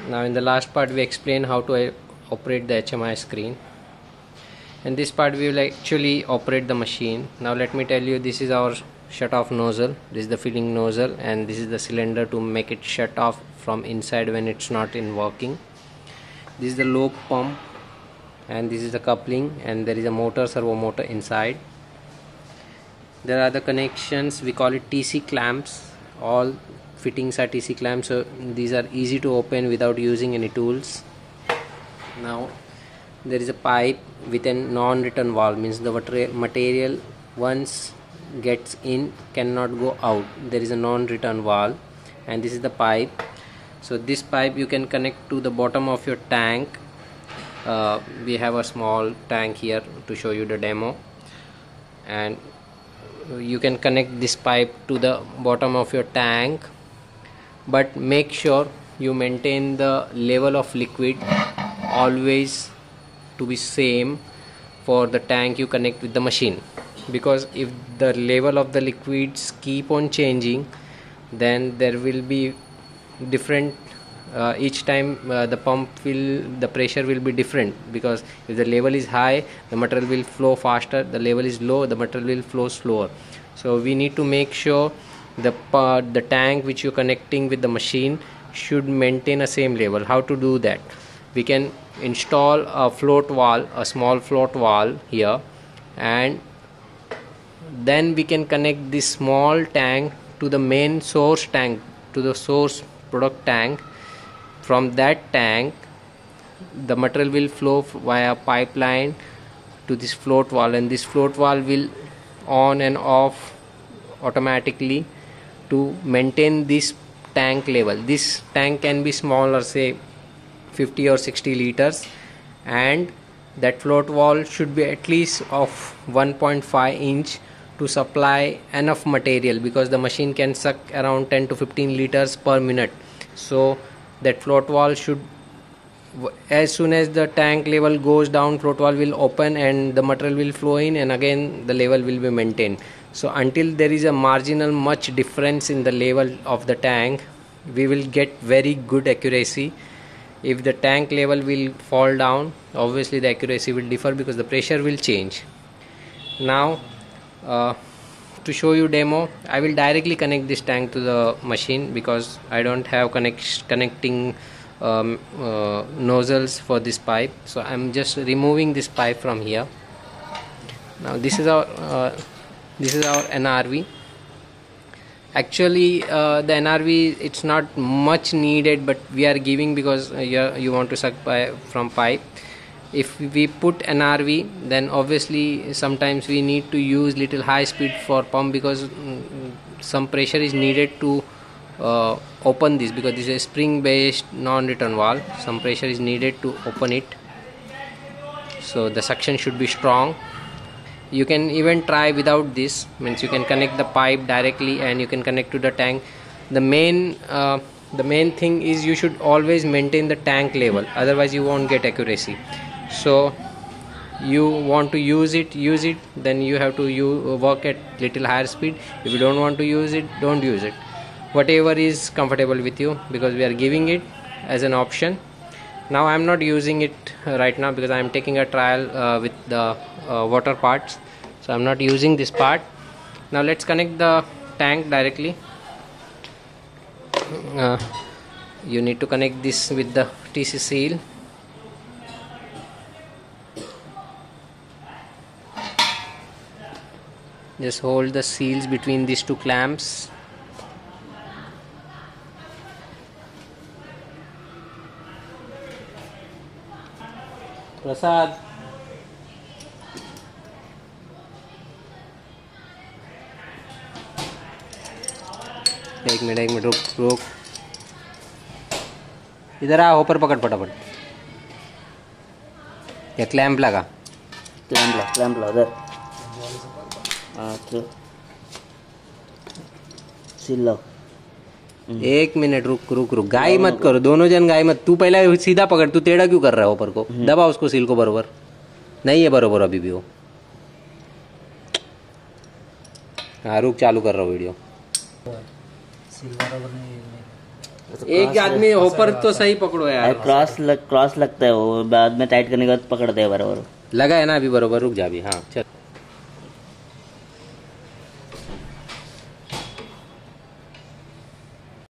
Now in the last part we explain how to operate the HMI screen. In this part we will actually operate the machine. Now let me tell you, this is our shut off nozzle, this is the filling nozzle, and this is the cylinder to make it shut off from inside when it's not in working. This is the lobe pump, and this is the coupling, and there is a motor, servo motor inside. There are the connections, we call it TC clamps. All fittings are TC clamps, so these are easy to open without using any tools. Now there is a pipe with a non-return valve, means the material once gets in cannot go out. There is a non-return valve, and this is the pipe. So this pipe you can connect to the bottom of your tank. We have a small tank here to show you the demo, and you can connect this pipe to the bottom of your tank, but make sure you maintain the level of liquid always to be same for the tank you connect with the machine, because if the level of the liquids keep on changing, then there will be different each time the pressure will be different, because if the level is high the material will flow faster, the level is low the material will flow slower. So we need to make sure the tank which you're connecting with the machine should maintain a same level. How to do that? We can install a float valve, a small float valve here, and then we can connect this small tank to the main source tank, to the source product tank. From that tank the material will flow via pipeline to this float valve, and this float valve will on and off automatically to maintain this tank level. This tank can be smaller, say 50 or 60 liters, and that float valve should be at least of 1.5 inch to supply enough material, because the machine can suck around 10 to 15 liters per minute. So that float valve should, as soon as the tank level goes down, float valve will open and the material will flow in, and again the level will be maintained. So until there is a marginal much difference in the level of the tank, we will get very good accuracy. If the tank level will fall down, obviously the accuracy will differ because the pressure will change. Now to show you demo, I will directly connect this tank to the machine because I don't have connecting nozzles for this pipe. So I'm just removing this pipe from here. Now this is our NRV. Actually the NRV, it's not much needed, but we are giving because you want to suck from pipe. If we put NRV, then obviously sometimes we need to use little high speed for pump, because some pressure is needed to open this, because this is a spring based non-return valve. Some pressure is needed to open it, so the suction should be strong. You can even try without this, means you can connect the pipe directly and you can connect to the tank. The main thing is you should always maintain the tank level, otherwise you won't get accuracy. So you want to use it, then you have to work at little higher speed. If you don't want to use it, don't use it. Whatever is comfortable with you, because we are giving it as an option. Now I am not using it right now because I am taking a trial with the water parts, so I am not using this part. Now let's connect the tank directly. You need to connect this with the TC seal. Just hold the seals between these two clamps. Prasad, एक minute रुक इधर आ, ऊपर पकड़ फटाफट। या clamp लगा, clamp ला उधर। Seal लो। एक मिनट रुक, गाय मत करो, दोनों जन गाय मत। तू पहले सीधा पकड़, तू टेढ़ा क्यों कर रहा है ऊपर को? दबा उसको, सील को बरोबर। नहीं है बरोबर अभी भी वो। हाँ रुक, चालू कर रहा हूँ वीडियो। एक आदमी होपर तो सही पकड़ो यार। क्रॉस लगता है वो, बाद में टाइट करने के बाद पकड़ते हैं बराबर। लगा है ना अभी बरोबर, रुक जा अभी। हाँ चल।